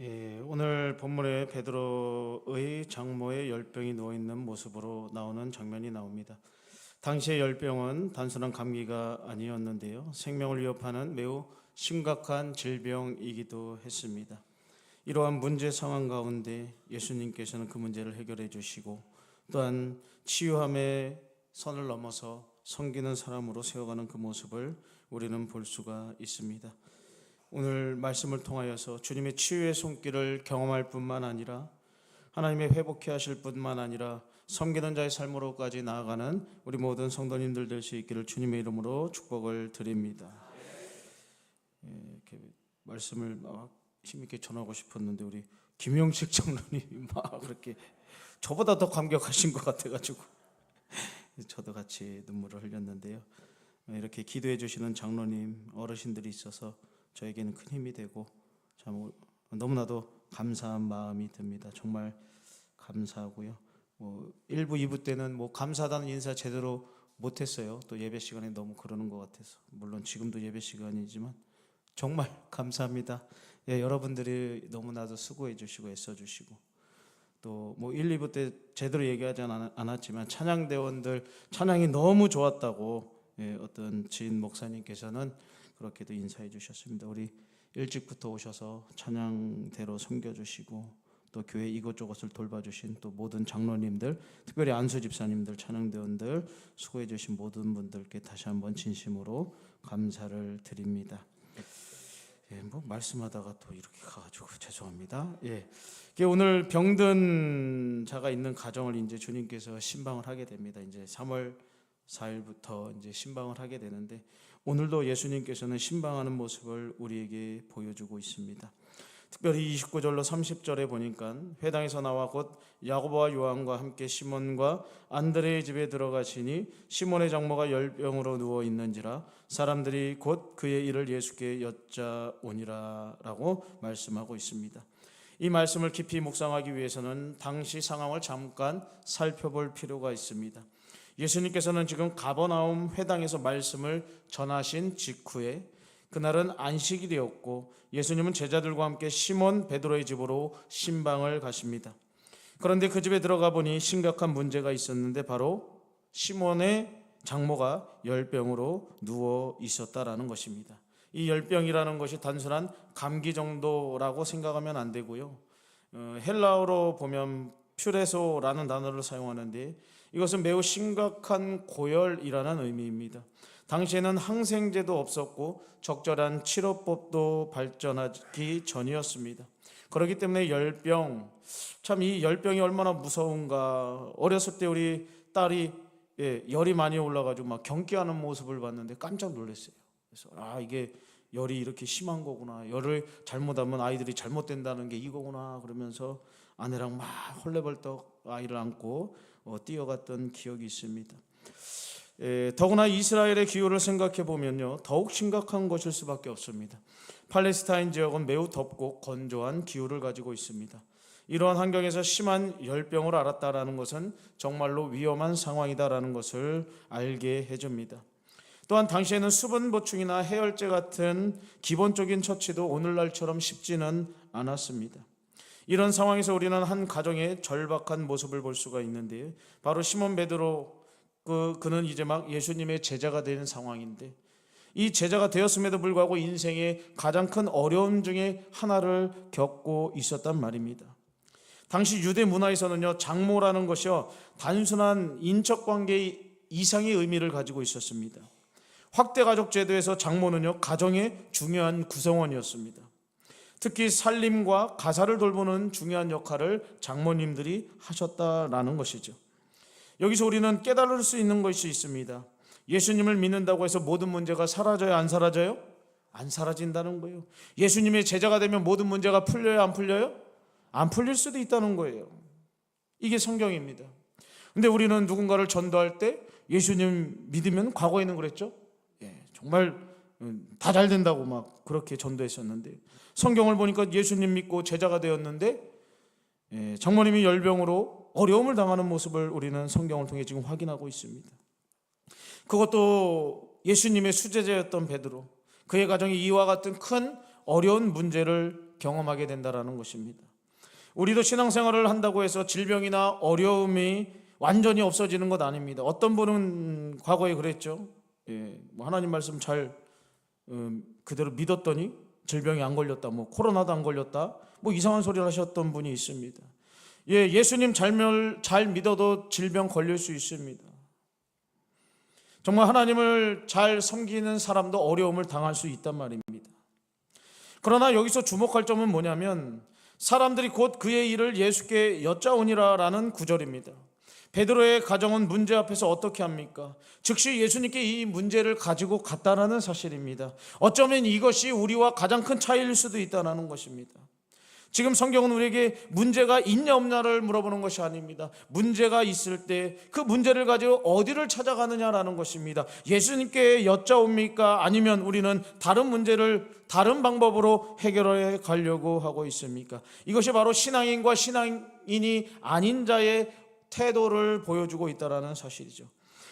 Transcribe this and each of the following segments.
오늘 본문에 베드로의 장모의 열병이 누워있는 모습으로 나오는 장면이 나옵니다. 당시의 열병은 단순한 감기가 아니었는데요, 생명을 위협하는 매우 심각한 질병이기도 했습니다. 이러한 문제 상황 가운데 예수님께서는 그 문제를 해결해 주시고, 또한 치유함의 선을 넘어서 섬기는 사람으로 세워가는 그 모습을 우리는 볼 수가 있습니다. 오늘 말씀을 통하여서 주님의 치유의 손길을 경험할 뿐만 아니라 하나님의 회복케 하실 뿐만 아니라 섬기는 자의 삶으로까지 나아가는 우리 모든 성도님들 될 수 있기를 주님의 이름으로 축복을 드립니다. 이렇게 말씀을 막 힘있게 전하고 싶었는데 우리 김용식 장로님이 막 그렇게 저보다 더 감격하신 것 같아가지고 저도 같이 눈물을 흘렸는데요. 이렇게 기도해 주시는 장로님, 어르신들이 있어서 저에게는 큰 힘이 되고 참 너무나도 감사한 마음이 듭니다. 정말 감사하고요. 1부, 2부 때는 감사하다는 인사 제대로 못했어요. 또 예배 시간에 너무 그러는 것 같아서. 물론 지금도 예배 시간이지만 정말 감사합니다. 여러분들이 너무나도 수고해 주시고 애써 주시고, 또 1, 2부 때 제대로 얘기하지 않았지만 찬양대원들 찬양이 너무 좋았다고 어떤 지인 목사님께서는 그렇게도 인사해 주셨습니다. 우리 일찍부터 오셔서 찬양대로 섬겨주시고 또 교회 이것저것을 돌봐주신 또 모든 장로님들, 특별히 안수 집사님들, 찬양대원들 수고해 주신 모든 분들께 다시 한번 진심으로 감사를 드립니다. 말씀하다가 또 이렇게 가가지고 죄송합니다. 오늘 병든 자가 있는 가정을 이제 주님께서 신방을 하게 됩니다. 이제 3월 4일부터 이제 신방을 하게 되는데, 오늘도 예수님께서는 신방하는 모습을 우리에게 보여주고 있습니다. 특별히 29절로 30절에 보니까 회당에서 나와 곧 야고보와 요한과 함께 시몬과 안드레의 집에 들어가시니 시몬의 장모가 열병으로 누워 있는지라 사람들이 곧 그의 일을 예수께 여짜오니라 라고 말씀하고 있습니다. 이 말씀을 깊이 묵상하기 위해서는 당시 상황을 잠깐 살펴볼 필요가 있습니다. 예수님께서는 지금 가버나움 회당에서 말씀을 전하신 직후에 그날은 안식일이었고 예수님은 제자들과 함께 시몬 베드로의 집으로 신방을 가십니다. 그런데 그 집에 들어가 보니 심각한 문제가 있었는데 바로 시몬의 장모가 열병으로 누워 있었다라는 것입니다. 이 열병이라는 것이 단순한 감기 정도라고 생각하면 안 되고요. 헬라어로 보면 퓨레소라는 단어를 사용하는데 이것은 매우 심각한 고열이라는 의미입니다. 당시에는 항생제도 없었고 적절한 치료법도 발전하기 전이었습니다. 그렇기 때문에 열병, 참 이 열병이 얼마나 무서운가. 어렸을 때 우리 딸이 열이 많이 올라가지고 막 경기하는 모습을 봤는데 깜짝 놀랐어요. 그래서 이게 열이 이렇게 심한 거구나, 열을 잘못하면 아이들이 잘못된다는 게 이거구나 그러면서 아내랑 막 헐레벌떡 아이를 안고 뛰어갔던 기억이 있습니다. 더구나 이스라엘의 기후를 생각해 보면요, 더욱 심각한 것일 수밖에 없습니다. 팔레스타인 지역은 매우 덥고 건조한 기후를 가지고 있습니다. 이러한 환경에서 심한 열병을 앓았다라는 것은 정말로 위험한 상황이다라는 것을 알게 해줍니다. 또한 당시에는 수분 보충이나 해열제 같은 기본적인 처치도 오늘날처럼 쉽지는 않았습니다. 이런 상황에서 우리는 한 가정의 절박한 모습을 볼 수가 있는데, 바로 시몬 베드로, 그는 이제 막 예수님의 제자가 되는 상황인데, 이 제자가 되었음에도 불구하고 인생의 가장 큰 어려움 중에 하나를 겪고 있었단 말입니다. 당시 유대 문화에서는요, 장모라는 것이요 단순한 인척관계 이상의 의미를 가지고 있었습니다. 확대 가족 제도에서 장모는요 가정의 중요한 구성원이었습니다. 특히 살림과 가사를 돌보는 중요한 역할을 장모님들이 하셨다라는 것이죠. 여기서 우리는 깨달을 수 있는 것이 있습니다. 예수님을 믿는다고 해서 모든 문제가 사라져요? 안 사라져요? 안 사라진다는 거예요. 예수님의 제자가 되면 모든 문제가 풀려요? 안 풀려요? 안 풀릴 수도 있다는 거예요. 이게 성경입니다. 근데 우리는 누군가를 전도할 때 예수님 믿으면, 과거에는 그랬죠? 정말 다 잘 된다고 막 그렇게 전도했었는데, 성경을 보니까 예수님 믿고 제자가 되었는데 장모님이 열병으로 어려움을 당하는 모습을 우리는 성경을 통해 지금 확인하고 있습니다. 그것도 예수님의 수제자였던 베드로, 그의 가정이 이와 같은 큰 어려운 문제를 경험하게 된다라는 것입니다. 우리도 신앙생활을 한다고 해서 질병이나 어려움이 완전히 없어지는 것 아닙니다. 어떤 분은 과거에 그랬죠. 하나님 말씀 잘 그대로 믿었더니 질병이 안 걸렸다, 코로나도 안 걸렸다, 이상한 소리를 하셨던 분이 있습니다. 예수님 잘 믿어도 질병 걸릴 수 있습니다. 정말 하나님을 잘 섬기는 사람도 어려움을 당할 수 있단 말입니다. 그러나 여기서 주목할 점은 뭐냐면 사람들이 곧 그의 일을 예수께 여짜오니라라는 구절입니다. 베드로의 가정은 문제 앞에서 어떻게 합니까? 즉시 예수님께 이 문제를 가지고 갔다라는 사실입니다. 어쩌면 이것이 우리와 가장 큰 차이일 수도 있다는 것입니다. 지금 성경은 우리에게 문제가 있냐 없냐를 물어보는 것이 아닙니다. 문제가 있을 때 그 문제를 가지고 어디를 찾아가느냐라는 것입니다. 예수님께 여짜옵니까? 아니면 우리는 다른 문제를 다른 방법으로 해결해 가려고 하고 있습니까? 이것이 바로 신앙인과 신앙인이 아닌 자의 태도를 보여주고 있다는 사실이죠.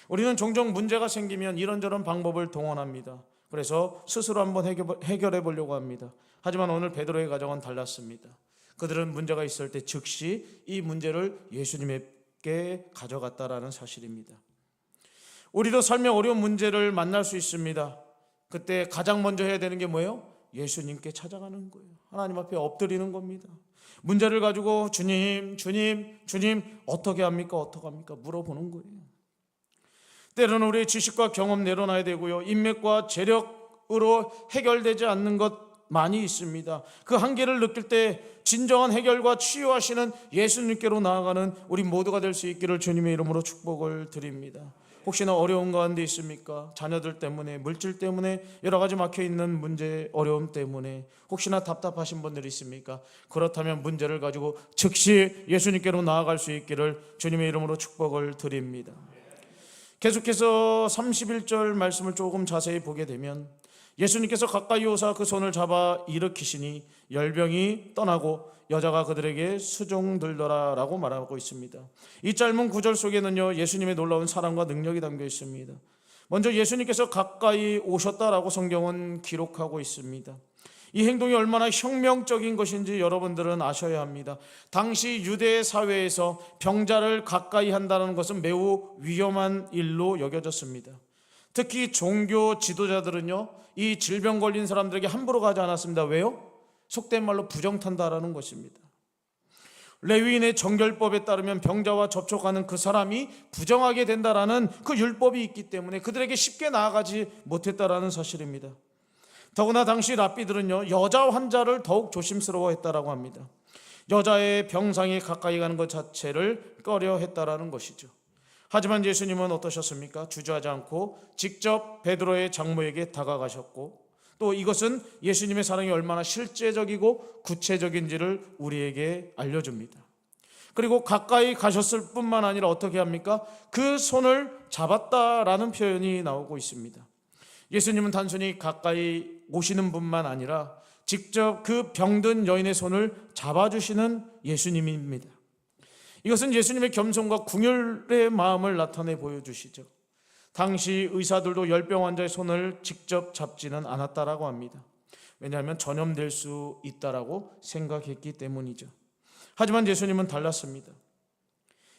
우리는 종종 문제가 생기면 이런저런 방법을 동원합니다. 그래서 스스로 한번 해결해 보려고 합니다. 하지만 오늘 베드로의 가정은 달랐습니다. 그들은 문제가 있을 때 즉시 이 문제를 예수님께 가져갔다라는 사실입니다. 우리도 삶의 어려운 문제를 만날 수 있습니다. 그때 가장 먼저 해야 되는 게 뭐예요? 예수님께 찾아가는 거예요. 하나님 앞에 엎드리는 겁니다. 문제를 가지고 주님 어떻게 합니까? 물어보는 거예요. 때로는 우리의 지식과 경험 내려놔야 되고요, 인맥과 재력으로 해결되지 않는 것 많이 있습니다. 그 한계를 느낄 때 진정한 해결과 치유하시는 예수님께로 나아가는 우리 모두가 될 수 있기를 주님의 이름으로 축복을 드립니다. 혹시나 어려운 가운데 있습니까? 자녀들 때문에, 물질 때문에, 여러 가지 막혀있는 문제, 어려움 때문에 혹시나 답답하신 분들이 있습니까? 그렇다면 문제를 가지고 즉시 예수님께로 나아갈 수 있기를 주님의 이름으로 축복을 드립니다. 계속해서 31절 말씀을 조금 자세히 보게 되면 예수님께서 가까이 오사 그 손을 잡아 일으키시니 열병이 떠나고 여자가 그들에게 수종들더라 라고 말하고 있습니다. 이 짧은 구절 속에는요, 예수님의 놀라운 사랑과 능력이 담겨 있습니다. 먼저 예수님께서 가까이 오셨다라고 성경은 기록하고 있습니다. 이 행동이 얼마나 혁명적인 것인지 여러분들은 아셔야 합니다. 당시 유대 사회에서 병자를 가까이 한다는 것은 매우 위험한 일로 여겨졌습니다. 특히 종교 지도자들은요, 이 질병 걸린 사람들에게 함부로 가지 않았습니다. 왜요? 속된 말로 부정탄다라는 것입니다. 레위인의 정결법에 따르면 병자와 접촉하는 그 사람이 부정하게 된다라는 그 율법이 있기 때문에 그들에게 쉽게 나아가지 못했다라는 사실입니다. 더구나 당시 랍비들은요, 여자 환자를 더욱 조심스러워했다라고 합니다. 여자의 병상에 가까이 가는 것 자체를 꺼려했다라는 것이죠. 하지만 예수님은 어떠셨습니까? 주저하지 않고 직접 베드로의 장모에게 다가가셨고, 또 이것은 예수님의 사랑이 얼마나 실제적이고 구체적인지를 우리에게 알려줍니다. 그리고 가까이 가셨을 뿐만 아니라 어떻게 합니까? 그 손을 잡았다라는 표현이 나오고 있습니다. 예수님은 단순히 가까이 오시는 분만 아니라 직접 그 병든 여인의 손을 잡아주시는 예수님입니다. 이것은 예수님의 겸손과 궁율의 마음을 나타내 보여주시죠. 당시 의사들도 열병 환자의 손을 직접 잡지는 않았다라고 합니다. 왜냐하면 전염될 수 있다라고 생각했기 때문이죠. 하지만 예수님은 달랐습니다.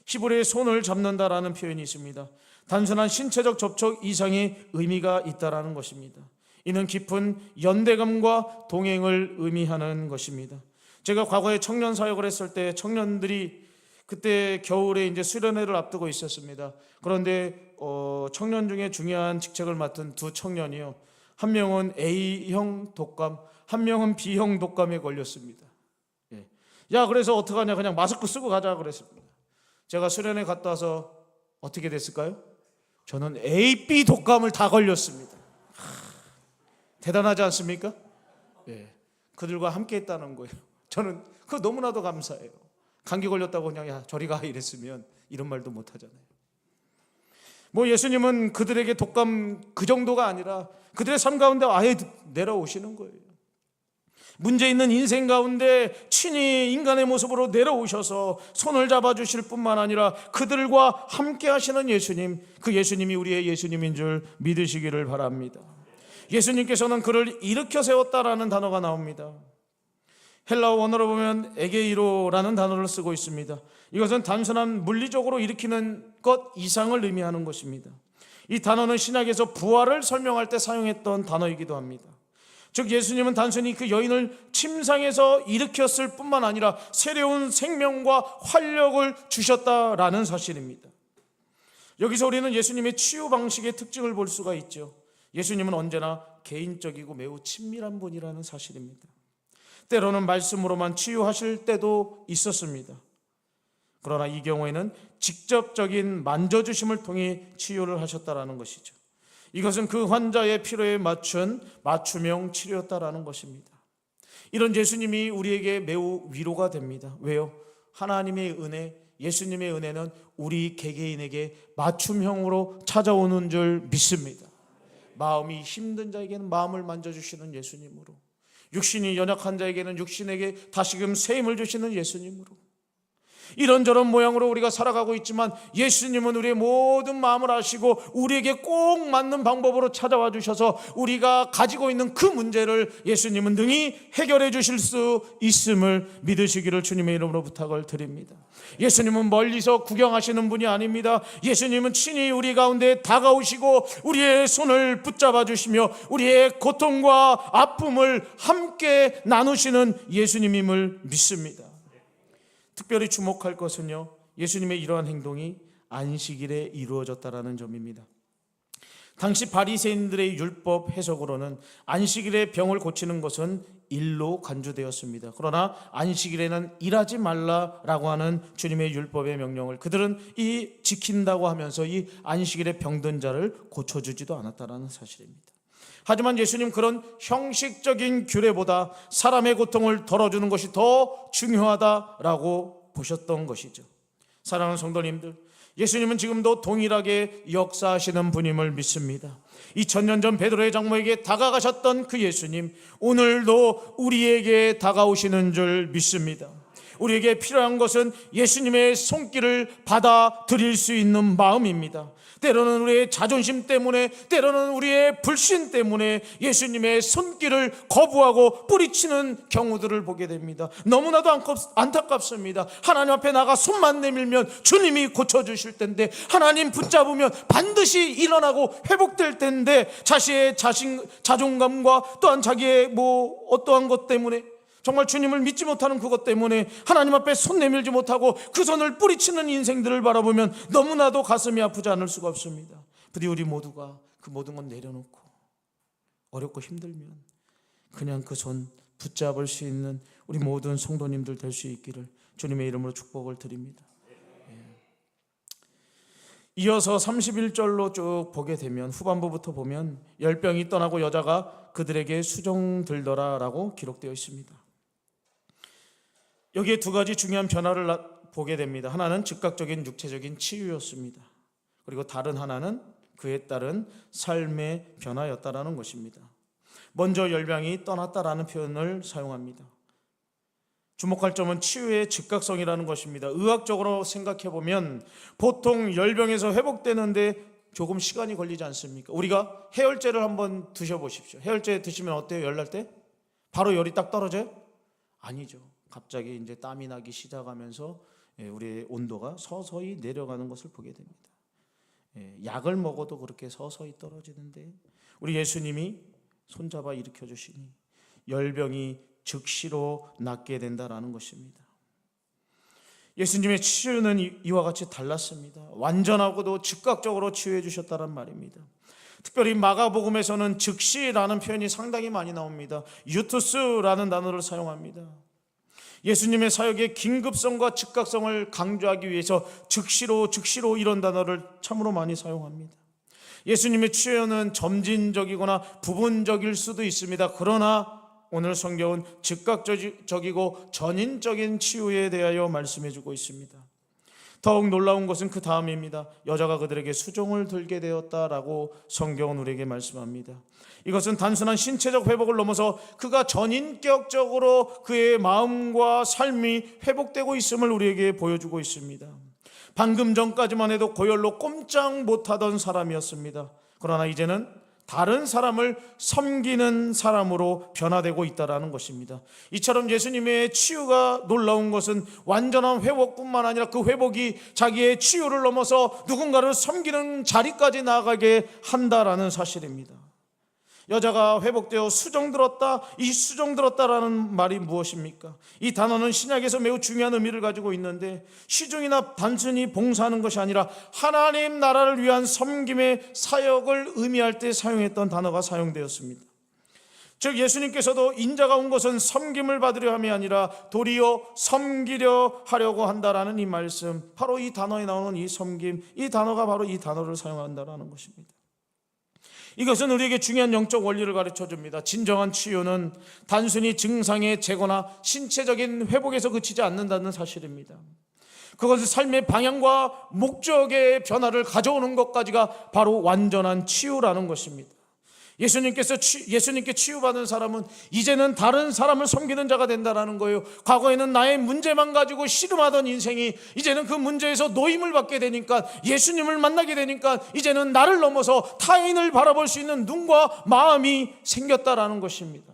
히브리의 손을 잡는다라는 표현이 있습니다. 단순한 신체적 접촉 이상의 의미가 있다라는 것입니다. 이는 깊은 연대감과 동행을 의미하는 것입니다. 제가 과거에 청년 사역을 했을 때 청년들이 그때 겨울에 이제 수련회를 앞두고 있었습니다. 그런데 청년 중에 중요한 직책을 맡은 두 청년이요, 한 명은 A형 독감, 한 명은 B형 독감에 걸렸습니다. 야, 그래서 어떡하냐, 그냥 마스크 쓰고 가자 그랬습니다. 제가 수련회 갔다 와서 어떻게 됐을까요? 저는 A, B 독감을 다 걸렸습니다. 대단하지 않습니까? 그들과 함께 했다는 거예요. 저는 그거 너무나도 감사해요. 감기 걸렸다고 그냥 야 저리 가 이랬으면 이런 말도 못 하잖아요. 예수님은 그들에게 독감 그 정도가 아니라 그들의 삶 가운데 아예 내려오시는 거예요. 문제 있는 인생 가운데 친히 인간의 모습으로 내려오셔서 손을 잡아주실 뿐만 아니라 그들과 함께 하시는 예수님, 그 예수님이 우리의 예수님인 줄 믿으시기를 바랍니다. 예수님께서는 그를 일으켜 세웠다라는 단어가 나옵니다. 헬라어 원어로 보면 에게이로라는 단어를 쓰고 있습니다. 이것은 단순한 물리적으로 일으키는 것 이상을 의미하는 것입니다. 이 단어는 신약에서 부활을 설명할 때 사용했던 단어이기도 합니다. 즉 예수님은 단순히 그 여인을 침상에서 일으켰을 뿐만 아니라 새로운 생명과 활력을 주셨다라는 사실입니다. 여기서 우리는 예수님의 치유 방식의 특징을 볼 수가 있죠. 예수님은 언제나 개인적이고 매우 친밀한 분이라는 사실입니다. 때로는 말씀으로만 치유하실 때도 있었습니다. 그러나 이 경우에는 직접적인 만져주심을 통해 치유를 하셨다라는 것이죠. 이것은 그 환자의 필요에 맞춘 맞춤형 치료였다라는 것입니다. 이런 예수님이 우리에게 매우 위로가 됩니다. 왜요? 하나님의 은혜, 예수님의 은혜는 우리 개개인에게 맞춤형으로 찾아오는 줄 믿습니다. 마음이 힘든 자에게는 마음을 만져주시는 예수님으로, 육신이 연약한 자에게는 육신에게 다시금 새 힘을 주시는 예수님으로, 이런저런 모양으로 우리가 살아가고 있지만 예수님은 우리의 모든 마음을 아시고 우리에게 꼭 맞는 방법으로 찾아와 주셔서 우리가 가지고 있는 그 문제를 예수님은 능히 해결해 주실 수 있음을 믿으시기를 주님의 이름으로 부탁을 드립니다. 예수님은 멀리서 구경하시는 분이 아닙니다. 예수님은 친히 우리 가운데 다가오시고 우리의 손을 붙잡아 주시며 우리의 고통과 아픔을 함께 나누시는 예수님임을 믿습니다. 특별히 주목할 것은요, 예수님의 이러한 행동이 안식일에 이루어졌다라는 점입니다. 당시 바리새인들의 율법 해석으로는 안식일에 병을 고치는 것은 일로 간주되었습니다. 그러나 안식일에는 일하지 말라라고 하는 주님의 율법의 명령을 그들은 지킨다고 하면서 이 안식일에 병든 자를 고쳐주지도 않았다라는 사실입니다. 하지만 예수님 그런 형식적인 규례보다 사람의 고통을 덜어주는 것이 더 중요하다라고 보셨던 것이죠. 사랑하는 성도님들, 예수님은 지금도 동일하게 역사하시는 분임을 믿습니다. 2000년 전 베드로의 장모에게 다가가셨던 그 예수님, 오늘도 우리에게 다가오시는 줄 믿습니다. 우리에게 필요한 것은 예수님의 손길을 받아들일 수 있는 마음입니다. 때로는 우리의 자존심 때문에, 때로는 우리의 불신 때문에 예수님의 손길을 거부하고 뿌리치는 경우들을 보게 됩니다. 너무나도 안타깝습니다. 하나님 앞에 나가 손만 내밀면 주님이 고쳐주실 텐데, 하나님 붙잡으면 반드시 일어나고 회복될 텐데, 자신의 자존감과 또한 자기의 어떠한 것 때문에, 정말 주님을 믿지 못하는 그것 때문에 하나님 앞에 손 내밀지 못하고 그 손을 뿌리치는 인생들을 바라보면 너무나도 가슴이 아프지 않을 수가 없습니다. 부디 우리 모두가 그 모든 건 내려놓고 어렵고 힘들면 그냥 그 손 붙잡을 수 있는 우리 모든 성도님들 될 수 있기를 주님의 이름으로 축복을 드립니다. 이어서 31절로 쭉 보게 되면, 후반부부터 보면 열병이 떠나고 여자가 그들에게 수종 들더라라고 기록되어 있습니다. 여기에 두 가지 중요한 변화를 보게 됩니다. 하나는 즉각적인 육체적인 치유였습니다. 그리고 다른 하나는 그에 따른 삶의 변화였다라는 것입니다. 먼저 열병이 떠났다라는 표현을 사용합니다. 주목할 점은 치유의 즉각성이라는 것입니다. 의학적으로 생각해 보면 보통 열병에서 회복되는데 조금 시간이 걸리지 않습니까? 우리가 해열제를 한번 드셔보십시오. 해열제 드시면 어때요? 열 날 때? 바로 열이 딱 떨어져요? 아니죠. 갑자기 이제 땀이 나기 시작하면서 우리의 온도가 서서히 내려가는 것을 보게 됩니다. 약을 먹어도 그렇게 서서히 떨어지는데 우리 예수님이 손잡아 일으켜 주시니 열병이 즉시로 낫게 된다라는 것입니다. 예수님의 치유는 이와 같이 달랐습니다. 완전하고도 즉각적으로 치유해 주셨다는 말입니다. 특별히 마가복음에서는 즉시라는 표현이 상당히 많이 나옵니다. 유투스라는 단어를 사용합니다. 예수님의 사역의 긴급성과 즉각성을 강조하기 위해서 즉시로 이런 단어를 참으로 많이 사용합니다. 예수님의 치유는 점진적이거나 부분적일 수도 있습니다. 그러나 오늘 성경은 즉각적이고 전인적인 치유에 대하여 말씀해주고 있습니다. 더욱 놀라운 것은 그 다음입니다. 여자가 그들에게 수종을 들게 되었다라고 성경은 우리에게 말씀합니다. 이것은 단순한 신체적 회복을 넘어서 그가 전인격적으로 그의 마음과 삶이 회복되고 있음을 우리에게 보여주고 있습니다. 방금 전까지만 해도 고열로 꼼짝 못하던 사람이었습니다. 그러나 이제는 다른 사람을 섬기는 사람으로 변화되고 있다는 것입니다. 이처럼 예수님의 치유가 놀라운 것은 완전한 회복뿐만 아니라 그 회복이 자기의 치유를 넘어서 누군가를 섬기는 자리까지 나아가게 한다라는 사실입니다. 여자가 회복되어 수정들었다, 이 수정들었다라는 말이 무엇입니까? 이 단어는 신약에서 매우 중요한 의미를 가지고 있는데, 시중이나 단순히 봉사하는 것이 아니라 하나님 나라를 위한 섬김의 사역을 의미할 때 사용했던 단어가 사용되었습니다. 즉 예수님께서도 인자가 온 것은 섬김을 받으려 함이 아니라 도리어 섬기려 하려고 한다라는 이 말씀, 바로 이 단어에 나오는 이 섬김, 이 단어가 바로 이 단어를 사용한다라는 것입니다. 이것은 우리에게 중요한 영적 원리를 가르쳐줍니다. 진정한 치유는 단순히 증상의 제거나 신체적인 회복에서 그치지 않는다는 사실입니다. 그것은 삶의 방향과 목적의 변화를 가져오는 것까지가 바로 완전한 치유라는 것입니다. 예수님께 치유받은 사람은 이제는 다른 사람을 섬기는 자가 된다는 거예요. 과거에는 나의 문제만 가지고 씨름하던 인생이 이제는 그 문제에서 노임을 받게 되니까, 예수님을 만나게 되니까 이제는 나를 넘어서 타인을 바라볼 수 있는 눈과 마음이 생겼다라는 것입니다.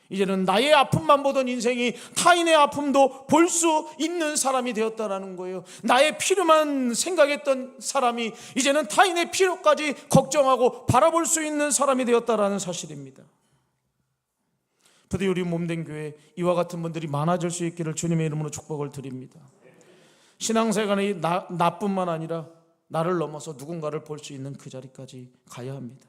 이제는 나의 아픔만 보던 인생이 타인의 아픔도 볼 수 있는 사람이 되었다라는 거예요. 나의 필요만 생각했던 사람이 이제는 타인의 필요까지 걱정하고 바라볼 수 있는 사람이 되었다라는 사실입니다. 부디 우리 몸된 교회 이와 같은 분들이 많아질 수 있기를 주님의 이름으로 축복을 드립니다. 신앙생활이 나뿐만 아니라 나를 넘어서 누군가를 볼 수 있는 그 자리까지 가야 합니다.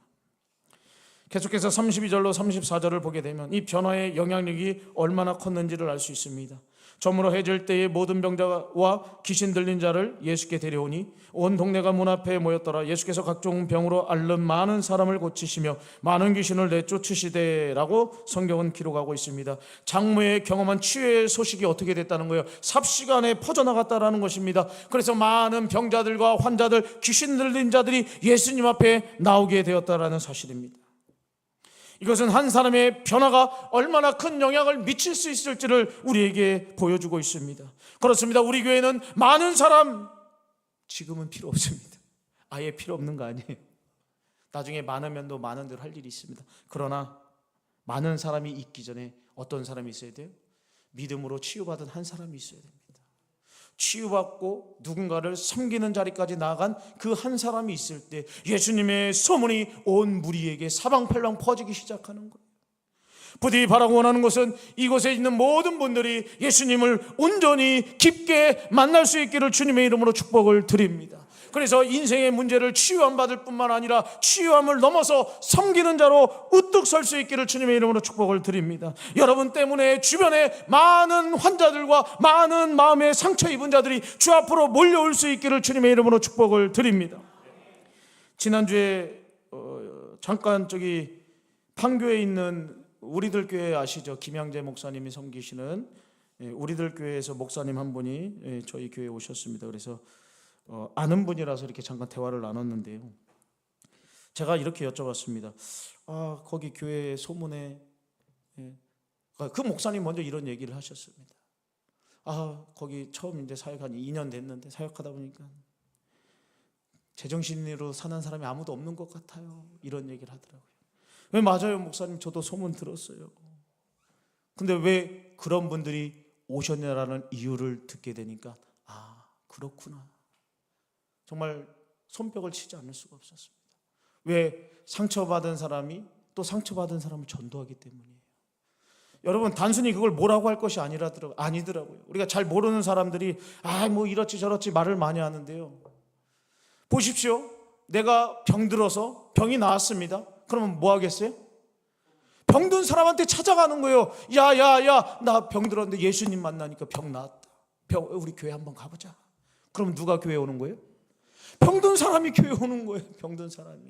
계속해서 32절로 34절을 보게 되면 이 변화의 영향력이 얼마나 컸는지를 알 수 있습니다. 저물어 해질 때에 모든 병자와 귀신 들린 자를 예수께 데려오니 온 동네가 문 앞에 모였더라. 예수께서 각종 병으로 앓는 많은 사람을 고치시며 많은 귀신을 내쫓으시되라고 성경은 기록하고 있습니다. 장모의 경험한 치유의 소식이 어떻게 됐다는 거예요? 삽시간에 퍼져나갔다라는 것입니다. 그래서 많은 병자들과 환자들, 귀신 들린 자들이 예수님 앞에 나오게 되었다라는 사실입니다. 이것은 한 사람의 변화가 얼마나 큰 영향을 미칠 수 있을지를 우리에게 보여주고 있습니다. 그렇습니다. 우리 교회는 많은 사람 지금은 필요 없습니다. 아예 필요 없는 거 아니에요. 나중에 많으면 또 많은 대로 할 일이 있습니다. 그러나 많은 사람이 있기 전에 어떤 사람이 있어야 돼요? 믿음으로 치유받은 한 사람이 있어야 됩니다. 치유받고 누군가를 섬기는 자리까지 나아간 그 한 사람이 있을 때 예수님의 소문이 온 무리에게 사방팔방 퍼지기 시작하는 거예요. 부디 바라고 원하는 것은 이곳에 있는 모든 분들이 예수님을 온전히 깊게 만날 수 있기를 주님의 이름으로 축복을 드립니다. 그래서 인생의 문제를 치유함 받을 뿐만 아니라 치유함을 넘어서 섬기는 자로 우뚝 설 수 있기를 주님의 이름으로 축복을 드립니다. 여러분 때문에 주변에 많은 환자들과 많은 마음의 상처 입은 자들이 주 앞으로 몰려올 수 있기를 주님의 이름으로 축복을 드립니다. 지난주에 잠깐 저기 판교에 있는 우리들 교회 아시죠? 김양재 목사님이 섬기시는 우리들 교회에서 목사님 한 분이 저희 교회에 오셨습니다. 그래서 아는 분이라서 이렇게 잠깐 대화를 나눴는데요, 제가 이렇게 여쭤봤습니다. 거기 교회 소문에 그 목사님 먼저 이런 얘기를 하셨습니다. 거기 처음 이제 사역 한 2년 됐는데 사역하다 보니까 제정신으로 사는 사람이 아무도 없는 것 같아요. 이런 얘기를 하더라고요. 왜? 맞아요 목사님, 저도 소문 들었어요. 근데 왜 그런 분들이 오셨냐라는 이유를 듣게 되니까 그렇구나, 정말 손뼉을 치지 않을 수가 없었습니다. 왜? 상처받은 사람이 또 상처받은 사람을 전도하기 때문이에요. 여러분 단순히 그걸 뭐라고 할 것이 아니더라고요. 우리가 잘 모르는 사람들이 뭐 이렇지 저렇지 말을 많이 하는데요, 보십시오. 내가 병들어서 병이 나았습니다. 그러면 뭐 하겠어요? 병든 사람한테 찾아가는 거예요. 야야야, 나 병들었는데 예수님 만나니까 병 나았다. 우리 교회 한번 가보자. 그럼 누가 교회 오는 거예요? 병든 사람이 교회 오는 거예요. 병든 사람이.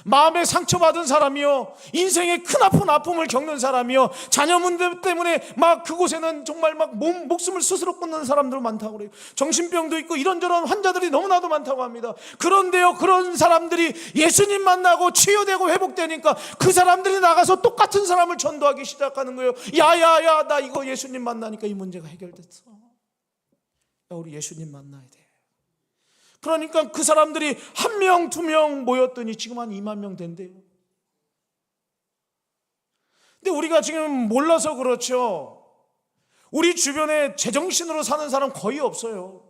마음에 상처받은 사람이요, 인생의 큰 아픔을 겪는 사람이요, 자녀 문제 때문에 막 그곳에는 정말 막 목숨을 스스로 끊는 사람들 많다고 그래요. 정신병도 있고 이런저런 환자들이 너무나도 많다고 합니다. 그런데요, 그런 사람들이 예수님 만나고 치유되고 회복되니까 그 사람들이 나가서 똑같은 사람을 전도하기 시작하는 거예요. 야야야, 나 이거 예수님 만나니까 이 문제가 해결됐어. 야, 우리 예수님 만나야 돼. 그러니까 그 사람들이 1명, 2명 모였더니 지금 한 2만 명 된대요. 근데 우리가 지금 몰라서 그렇죠. 우리 주변에 제정신으로 사는 사람 거의 없어요.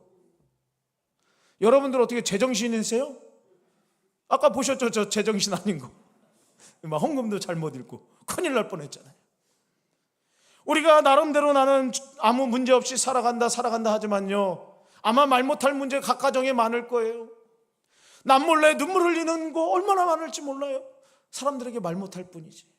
여러분들 어떻게 제정신이세요? 아까 보셨죠? 저 제정신 아닌 거. 막 헌금도 잘못 읽고 큰일 날 뻔했잖아요. 우리가 나름대로 나는 아무 문제 없이 살아간다 하지만요, 아마 말 못할 문제 각 가정에 많을 거예요. 남몰래 눈물 흘리는 거 얼마나 많을지 몰라요. 사람들에게 말 못할 뿐이지.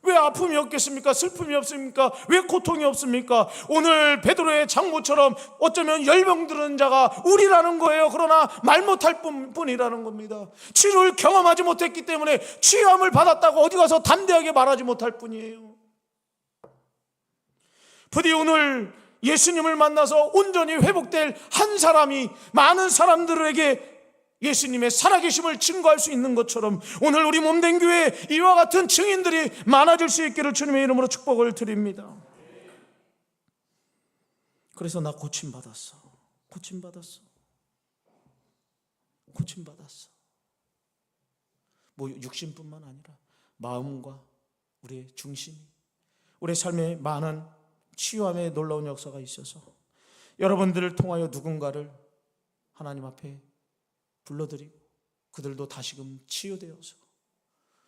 왜 아픔이 없겠습니까? 슬픔이 없습니까? 왜 고통이 없습니까? 오늘 베드로의 장모처럼 어쩌면 열병 들은 자가 우리라는 거예요. 그러나 말 못할 뿐이라는 겁니다. 치료를 경험하지 못했기 때문에 치유함을 받았다고 어디 가서 담대하게 말하지 못할 뿐이에요. 부디 오늘 예수님을 만나서 온전히 회복될 한 사람이 많은 사람들에게 예수님의 살아계심을 증거할 수 있는 것처럼 오늘 우리 몸된 교회에 이와 같은 증인들이 많아질 수 있기를 주님의 이름으로 축복을 드립니다. 그래서 나 고침받았어. 뭐 육신뿐만 아니라 마음과 우리의 중심이, 우리의 삶에 많은 치유함의 놀라운 역사가 있어서 여러분들을 통하여 누군가를 하나님 앞에 불러드리고 그들도 다시금 치유되어서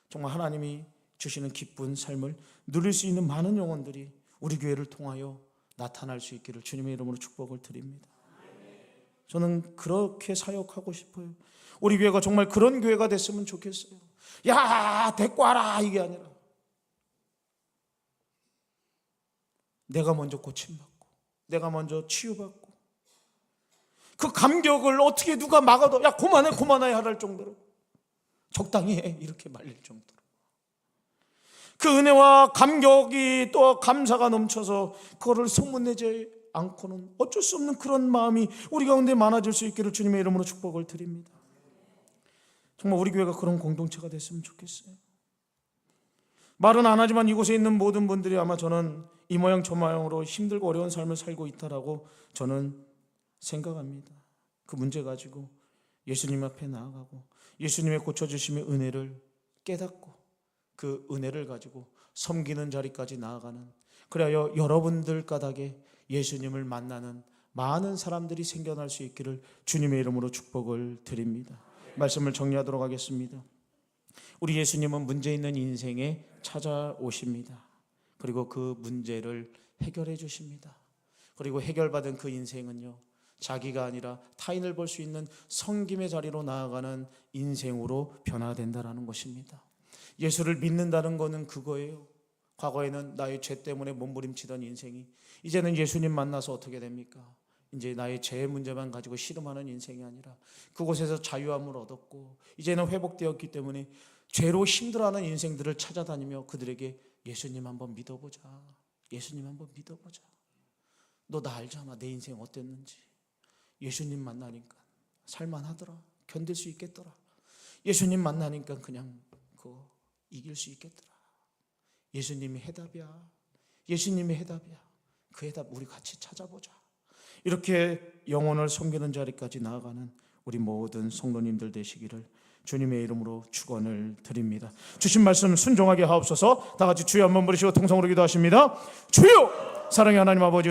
정말 하나님이 주시는 기쁜 삶을 누릴 수 있는 많은 영혼들이 우리 교회를 통하여 나타날 수 있기를 주님의 이름으로 축복을 드립니다. 저는 그렇게 사역하고 싶어요. 우리 교회가 정말 그런 교회가 됐으면 좋겠어요. 야, 데리고 와라 이게 아니라 내가 먼저 고침받고 내가 먼저 치유받고 그 감격을 어떻게 누가 막아도 야 그만해 할 정도로 적당히 해 이렇게 말릴 정도로 그 은혜와 감격이 또 감사가 넘쳐서 그거를 소문내지 않고는 어쩔 수 없는 그런 마음이 우리 가운데 많아질 수 있기를 주님의 이름으로 축복을 드립니다. 정말 우리 교회가 그런 공동체가 됐으면 좋겠어요. 말은 안 하지만 이곳에 있는 모든 분들이 아마 저는 이 모양 저 모양으로 힘들고 어려운 삶을 살고 있다라고 저는 생각합니다. 그 문제 가지고 예수님 앞에 나아가고 예수님의 고쳐주심의 은혜를 깨닫고 그 은혜를 가지고 섬기는 자리까지 나아가는, 그래야 여러분들 까닭에 예수님을 만나는 많은 사람들이 생겨날 수 있기를 주님의 이름으로 축복을 드립니다. 말씀을 정리하도록 하겠습니다. 우리 예수님은 문제 있는 인생에 찾아오십니다. 그리고 그 문제를 해결해 주십니다. 그리고 해결받은 그 인생은요, 자기가 아니라 타인을 볼 수 있는 섬김의 자리로 나아가는 인생으로 변화된다는 것입니다. 예수를 믿는다는 것은 그거예요. 과거에는 나의 죄 때문에 몸부림치던 인생이 이제는 예수님 만나서 어떻게 됩니까? 이제 나의 죄의 문제만 가지고 씨름하는 인생이 아니라 그곳에서 자유함을 얻었고 이제는 회복되었기 때문에 죄로 힘들어하는 인생들을 찾아다니며 그들에게 예수님 한번 믿어보자. 예수님 한번 믿어보자. 너 나 알잖아. 내 인생 어땠는지. 예수님 만나니까 살만하더라. 견딜 수 있겠더라. 예수님 만나니까 그냥 그거 이길 수 있겠더라. 예수님이 해답이야. 예수님이 해답이야. 그 해답 우리 같이 찾아보자. 이렇게 영혼을 섬기는 자리까지 나아가는 우리 모든 성도님들 되시기를 주님의 이름으로 축원을 드립니다. 주신 말씀 순종하게 하옵소서. 다 같이 주여 한번 부르시고 통성으로 기도하십니다. 주여! 사랑의 하나님 아버지,